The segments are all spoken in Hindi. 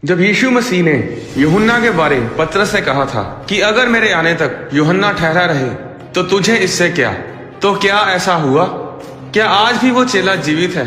जब यीशु मसीह ने यूहन्ना के बारे पतरस से कहा था कि अगर मेरे आने तक यूहन्ना ठहरा रहे तो तुझे इससे क्या, तो क्या ऐसा हुआ? क्या आज भी वो चेला जीवित है?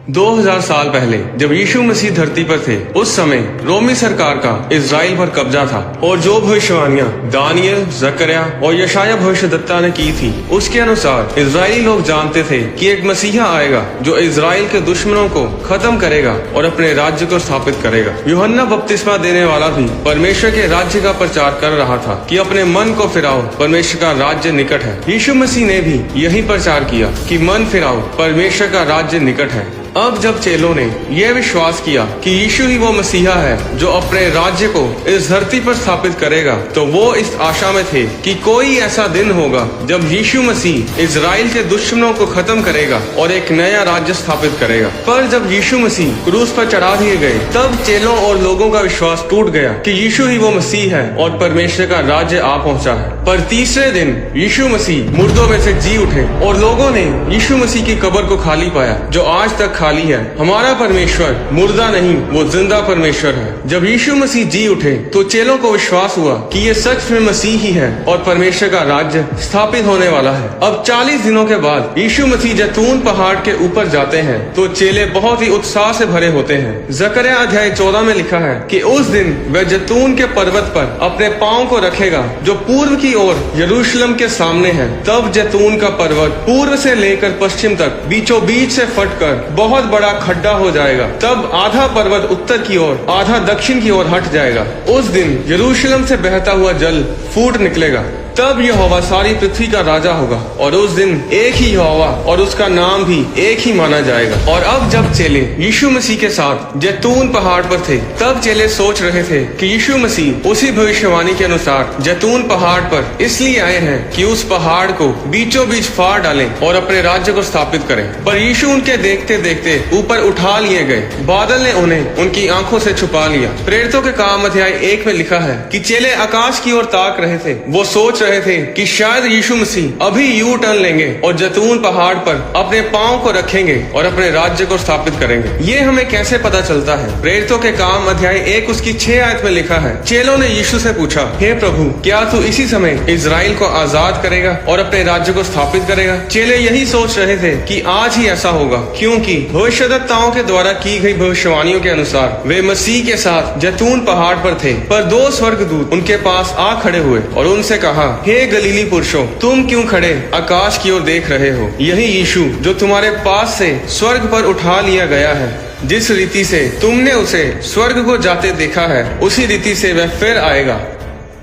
2000 साल पहले जब यीशु मसीह धरती पर थे, उस समय रोमी सरकार का इजराइल पर कब्जा था और जो भविष्यवाणियां दानियल, जकरिया और यशाया भविष्यद्वक्ता ने की थी, उसके अनुसार इजरायली लोग जानते थे कि एक मसीहा आएगा जो इजराइल के दुश्मनों को खत्म करेगा और अपने राज्य को स्थापित करेगा। यूहन्ना बपतिस्मा देने वाला भी परमेश्वर के राज्य का प्रचार कर रहा था कि अपने मन को फिराओ, परमेश्वर का राज्य निकट है। यीशु मसीह ने भी यही प्रचार किया कि मन फिराओ, परमेश्वर का राज्य निकट है। अब जब चेलों ने यह विश्वास किया कि यीशु ही वो मसीहा है जो अपने राज्य को इस धरती पर स्थापित करेगा, तो वो इस आशा में थे कि कोई ऐसा दिन होगा जब यीशु मसीह इजराइल के दुश्मनों को खत्म करेगा और एक नया राज्य स्थापित करेगा। पर जब यीशु मसीह क्रूस पर चढ़ा दिए गए, तब चेलों और लोगों का विश्वास टूट गया कि यीशु ही वो मसीह है और परमेश्वर का राज्य आ पहुंचा है। पर तीसरे दिन यीशु मसीह मुर्दों में से जी उठे और लोगों ने यीशु मसीह की कब्र को खाली पाया, जो आज तक खाली है। हमारा परमेश्वर मुर्दा नहीं, वो जिंदा परमेश्वर है। जब यीशु मसीह जी उठे तो चेलों को विश्वास हुआ कि ये सच में मसीह ही है और परमेश्वर का राज्य स्थापित होने वाला है। अब 40 दिनों के बाद यीशु मसीह जैतून पहाड़ के ऊपर जाते हैं तो चेले बहुत ही उत्साह से भरे होते हैं। जकरिया अध्याय 14 में लिखा है कि उस दिन वह जैतून के पर्वत पर अपने पांव को रखेगा जो पूर्व की ओर यरूशलेम के सामने है। तब जैतून का पर्वत पूर्व से लेकर पश्चिम तक बीचों बीच से फटकर बहुत बड़ा खड्डा हो जाएगा। तब आधा पर्वत उत्तर की ओर, आधा दक्षिण की ओर हट जाएगा। उस दिन यरूशलेम से बहता हुआ जल फूट निकलेगा। तब यहोवा सारी पृथ्वी का राजा होगा और उस दिन एक ही यहोवा और उसका नाम भी एक ही माना जाएगा। और अब जब चेले यीशु मसीह के साथ जैतून पहाड़ पर थे, तब चेले सोच रहे थे कि यीशु मसीह उसी भविष्यवाणी के अनुसार जैतून पहाड़ पर इसलिए आए हैं कि उस पहाड़ को बीचों बीच फाड़ डालें और अपने राज्य को स्थापित करें। पर यीशु उनके देखते देखते ऊपर उठा लिए गए। बादल ने उन्हें उनकी आंखों से छुपा लिया। प्रेरितों के काम अध्याय 1 में लिखा है कि चेले आकाश की ओर ताक रहे थे। वो सोच रहे थे कि शायद यीशु मसीह अभी यू टर्न लेंगे और जैतून पहाड़ पर अपने पांव को रखेंगे और अपने राज्य को स्थापित करेंगे। ये हमें कैसे पता चलता है? प्रेरितों के काम अध्याय 1 उसकी 6 आयत में लिखा है, चेलों ने यीशु से पूछा, हे प्रभु, क्या तू इसी समय इजराइल को आजाद करेगा और अपने राज्य को स्थापित करेगा? चेले यही सोच रहे थे कि आज ही ऐसा होगा, क्योंकि भविष्यद्वक्ताओं के द्वारा की गई भविष्यवाणियों के अनुसार वे मसीह के साथ जैतून पहाड़ पर थे। पर 2 स्वर्गदूत उनके पास आ खड़े हुए और उनसे कहा, हे गलीली पुरुषों, तुम क्यों खड़े आकाश की ओर देख रहे हो? यही यीशु जो तुम्हारे पास से स्वर्ग पर उठा लिया गया है, जिस रीति से तुमने उसे स्वर्ग को जाते देखा है, उसी रीति से वह फिर आएगा।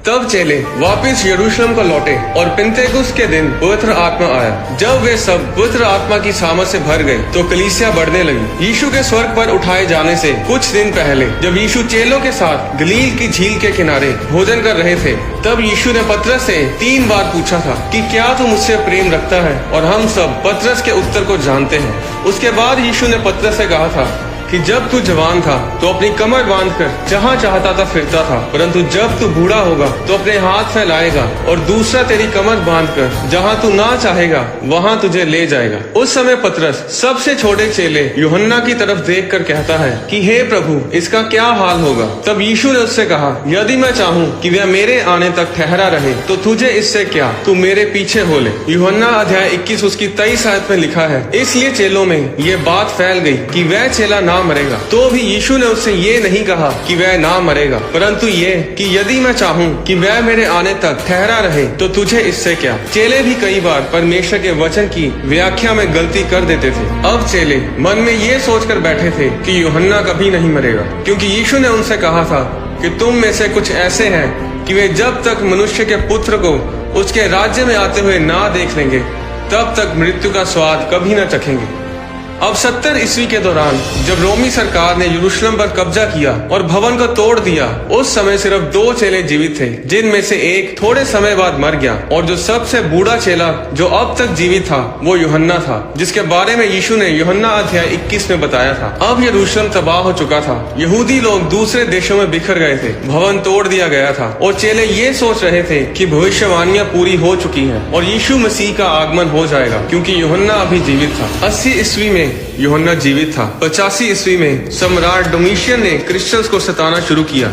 तब चेले वापस यरूशलेम को लौटे और पिन्तेकुस्त के दिन पवित्र आत्मा आया। जब वे सब पवित्र आत्मा की सामर्थ से भर गए तो कलीसिया बढ़ने लगी। यीशु के स्वर्ग पर उठाए जाने से कुछ दिन पहले जब यीशु चेलों के साथ गलील की झील के किनारे भोजन कर रहे थे, तब यीशु ने पतरस से 3 बार पूछा था कि क्या तू मुझसे प्रेम रखता है? और हम सब पतरस के उत्तर को जानते हैं। उसके बाद यीशु ने पतरस से कहा था कि जब तू जवान था तो अपनी कमर बांधकर जहाँ चाहता था फिरता था, परंतु जब तू बूढ़ा होगा तो अपने हाथ फैलाएगा और दूसरा तेरी कमर बांधकर जहाँ तू ना चाहेगा वहाँ तुझे ले जाएगा। उस समय पतरस सबसे छोटे चेले यूहन्ना की तरफ देखकर कहता है कि हे प्रभु, इसका क्या हाल होगा? तब यीशु ने उससे कहा, यदि मैं चाहूँ कि वह मेरे आने तक ठहरा रहे तो तुझे इससे क्या, तू मेरे पीछे हो ले। यूहन्ना अध्याय 21 उसकी 23 आयत में लिखा है, इसलिए चेलों में ये बात फैल गई कि वह चेला ना मरेगा। तो भी यीशु ने उससे ये नहीं कहा कि वह ना मरेगा, परंतु ये कि यदि मैं चाहूँ कि वह मेरे आने तक ठहरा रहे तो तुझे इससे क्या। चेले भी कई बार परमेश्वर के वचन की व्याख्या में गलती कर देते थे। अब चेले मन में ये सोचकर बैठे थे कि यूहन्ना कभी नहीं मरेगा, क्योंकि यीशु ने उनसे कहा था कि तुम में से कुछ ऐसे हैं कि वे जब तक मनुष्य के पुत्र को उसके राज्य में आते हुए ना देख लेंगे, तब तक मृत्यु का स्वाद कभी न चखेंगे। अब 70 ईस्वी के दौरान जब रोमी सरकार ने यरूशलेम पर कब्जा किया और भवन को तोड़ दिया, उस समय सिर्फ 2 चेले जीवित थे, जिनमें से एक थोड़े समय बाद मर गया। और जो सबसे बूढ़ा चेला जो अब तक जीवित था वो यूहन्ना था, जिसके बारे में यीशु ने यूहन्ना अध्याय 21 में बताया था। अब यरूशलेम तबाह हो चुका था। यहूदी लोग दूसरे देशों में बिखर गए थे, भवन तोड़ दिया गया था और चेले ये सोच रहे थे कि भविष्यवाणियां पूरी हो चुकी हैं और यीशु मसीह का आगमन हो जाएगा, क्योंकि यूहन्ना अभी जीवित था। 80 ईस्वी में में यूहन्ना जीवित था। 85 ईस्वी में सम्राट डोमिशियन ने क्रिश्चियंस को सताना शुरू किया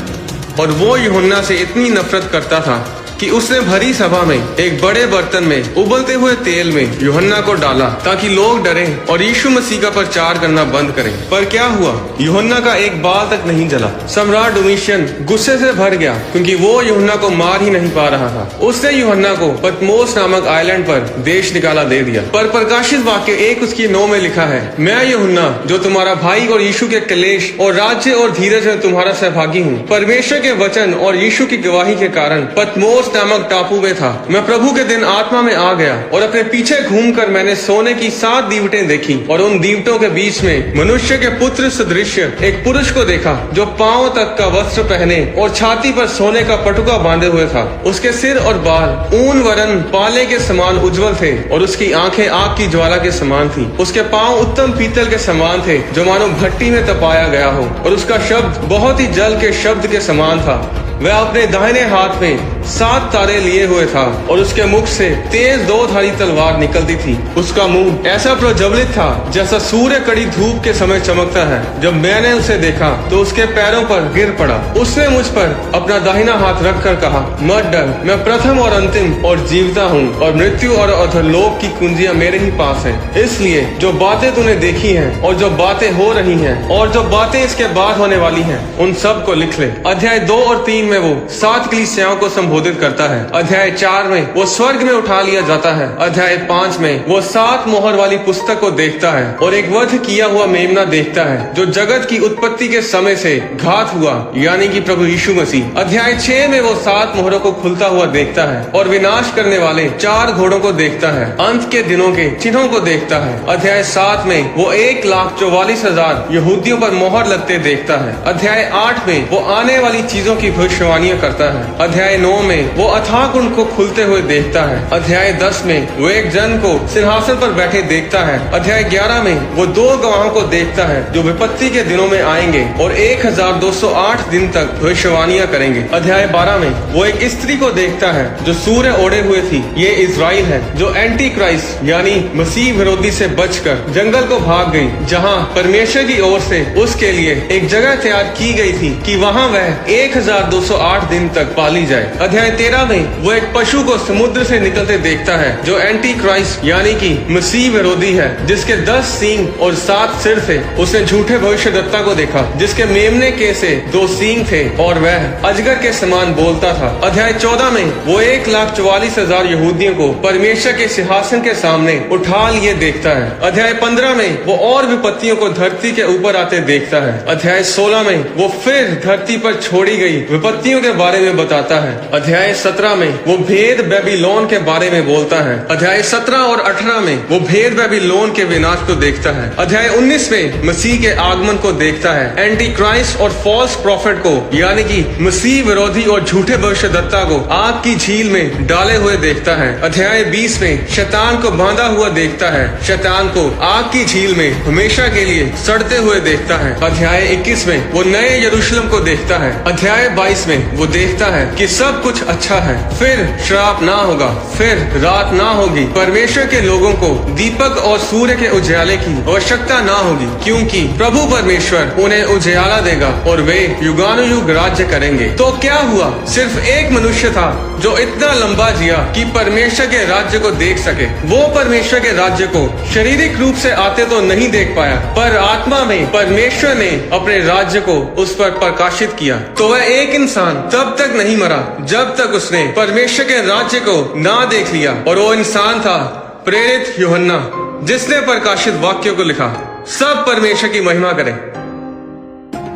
और वो यूहन्ना से इतनी नफरत करता था कि उसने भरी सभा में एक बड़े बर्तन में उबलते हुए तेल में यूहन्ना को डाला ताकि लोग डरें और यीशु मसीह का प्रचार करना बंद करें। पर क्या हुआ? यूहन्ना का एक बाल तक नहीं जला। सम्राट डोमिशियन गुस्से से भर गया क्योंकि वो यूहन्ना को मार ही नहीं पा रहा था। उसने यूहन्ना को पतमोस नामक आइलैंड पर देश निकाला दे दिया। पर प्रकाशित वाक्य 1:9 में लिखा है, मैं यूहन्ना जो तुम्हारा भाई और यीशु के क्लेश और राज्य और धीरज में तुम्हारा सहभागी हूँ, परमेश्वर के वचन और यीशु की गवाही के कारण पतमोस नामक टापू में था। मैं प्रभु के दिन आत्मा में आ गया और अपने पीछे घूमकर मैंने सोने की 7 दीवटें देखी और उन दीवटों के बीच में मनुष्य के पुत्र सदृश एक पुरुष को देखा जो पांव तक का वस्त्र पहने और छाती पर सोने का पटुका बांधे हुए था। उसके सिर और बाल ऊन वरन पाले के समान उज्जवल थे और उसकी आंखें आग की ज्वाला के समान थी। उसके पांव उत्तम पीतल के समान थे जो मानो भट्टी में तपाया गया हो और उसका शब्द बहुत ही जल के शब्द के समान था। वह अपने दाहिने हाथ में 7 तारे लिए हुए था और उसके मुख से तेज 2-धारी तलवार निकलती थी। उसका मुंह ऐसा प्रज्वलित था जैसा सूर्य कड़ी धूप के समय चमकता है। जब मैंने उसे देखा तो उसके पैरों पर गिर पड़ा। उसने मुझ पर अपना दाहिना हाथ रखकर कहा, मत डर, मैं प्रथम और अंतिम और जीवता हूँ और मृत्यु और अधोलोक की कुंजियां मेरे ही पास हैं। इसलिए जो बातें तूने देखी हैं और जो बातें हो रही हैं और जो बातें इसके बाद होने वाली हैं, उन सब को लिख ले। अध्याय 2 और 3 में वो 7 कलीसियाओं को संबोधित करता है। अध्याय 4 में वो स्वर्ग में उठा लिया जाता है। अध्याय 5 में वो 7 मोहर वाली पुस्तक को देखता है और एक वध किया हुआ मेमना देखता है जो जगत की उत्पत्ति के समय से घात हुआ, यानी कि प्रभु यीशु मसीह। अध्याय 6 में वो 7 मोहरों को खुलता हुआ देखता है और विनाश करने वाले 4 घोड़ों को देखता है, अंत के दिनों के चिन्हों को देखता है। अध्याय 7 में वो 1,44,000 यहूदियों पर मोहर लगते देखता है। अध्याय 8 में वो आने वाली चीजों की भविष्यवाणियां करता है। अध्याय 9 में वो अथाह कुंड को खुलते हुए देखता है। अध्याय 10 में वो एक जन को सिंहासन पर बैठे देखता है। अध्याय 11 में वो 2 गवाहों को देखता है जो विपत्ति के दिनों में आएंगे और 1208 दिन तक भविष्यवाणियां करेंगे। अध्याय 12 में वो एक स्त्री को देखता है जो सूर्य ओढ़े हुए थी। ये इजराइल है जो एंटी क्राइस्ट यानी मसीह विरोधी से बचकर जंगल को भाग गई, जहाँ परमेश्वर की ओर से उसके लिए एक जगह तैयार की गई थी कि वहाँ वह 1208 दिन तक पाली जाए। अध्याय 13 में वो एक पशु को समुद्र से निकलते देखता है जो एंटी क्राइस्ट यानी कि मसीह विरोधी है, जिसके 10 सींग और 7 सिर थे। उसने झूठे भविष्यद्वक्ता को देखा जिसके मेमने के से 2 सींग थे और वह अजगर के समान बोलता था। अध्याय 14 में वो 1,44,000 यहूदियों को परमेश्वर के सिंहासन के सामने उठा लिए देखता है। अध्याय 15 में वो और विपत्तियों को धरती के ऊपर आते देखता है। अध्याय 16 में वो फिर धरती पर छोड़ी गई विपत्तियों के बारे में बताता है। अध्याय 17 में वो भेद बेबीलोन के बारे में बोलता है। अध्याय 17 और 18 में वो भेद बेबीलोन के विनाश को देखता है। अध्याय 19 में मसीह के आगमन को देखता है। एंटी क्राइस्ट और फॉल्स प्रॉफिट को यानी कि मसीह विरोधी और झूठे भविष्यद्वक्ता को आग की झील में डाले हुए देखता है। अध्याय 20 में शैतान को बांधा हुआ देखता है। शैतान को आग की झील में हमेशा के लिए सड़ते हुए देखता है। अध्याय 21 में वो नए यरूशलेम को देखता है। अध्याय 22 में वो देखता है कि सब कुछ अच्छा है, फिर श्राप ना होगा, फिर रात ना होगी। परमेश्वर के लोगों को दीपक और सूर्य के उजाले की आवश्यकता ना होगी क्योंकि प्रभु परमेश्वर उन्हें उजाला देगा और वे युगानुयुग राज्य करेंगे। तो क्या हुआ? सिर्फ एक मनुष्य था जो इतना लंबा जिया कि परमेश्वर के राज्य को देख सके। वो परमेश्वर के राज्य को शारीरिक रूप से आते तो नहीं देख पाया, पर आत्मा में परमेश्वर ने अपने राज्य को उस पर प्रकाशित किया। तो वह एक इंसान तब तक नहीं मरा जब तक उसने परमेश्वर के राज्य को ना देख लिया, और वो इंसान था प्रेरित यूहन्ना जिसने प्रकाशित वाक्यों को लिखा। सब परमेश्वर की महिमा करें।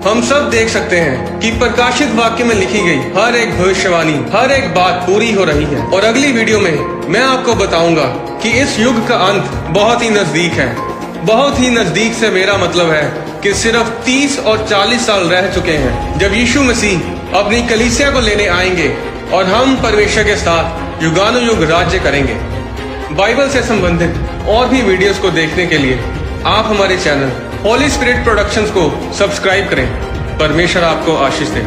हम सब देख सकते हैं कि प्रकाशित वाक्य में लिखी गई हर एक भविष्यवाणी, हर एक बात पूरी हो रही है। और अगली वीडियो में मैं आपको बताऊंगा कि इस युग का अंत बहुत ही नजदीक है। बहुत ही नजदीक से मेरा मतलब है कि सिर्फ 30 और 40 साल रह चुके हैं जब यीशु मसीह अपनी कलीसिया को लेने आएंगे और हम परमेश्वर के साथ युगानुयुग राज्य करेंगे। बाइबल से संबंधित और भी वीडियोस को देखने के लिए आप हमारे चैनल होली स्पिरिट प्रोडक्शंस को सब्सक्राइब करें। परमेश्वर आपको आशीष दे।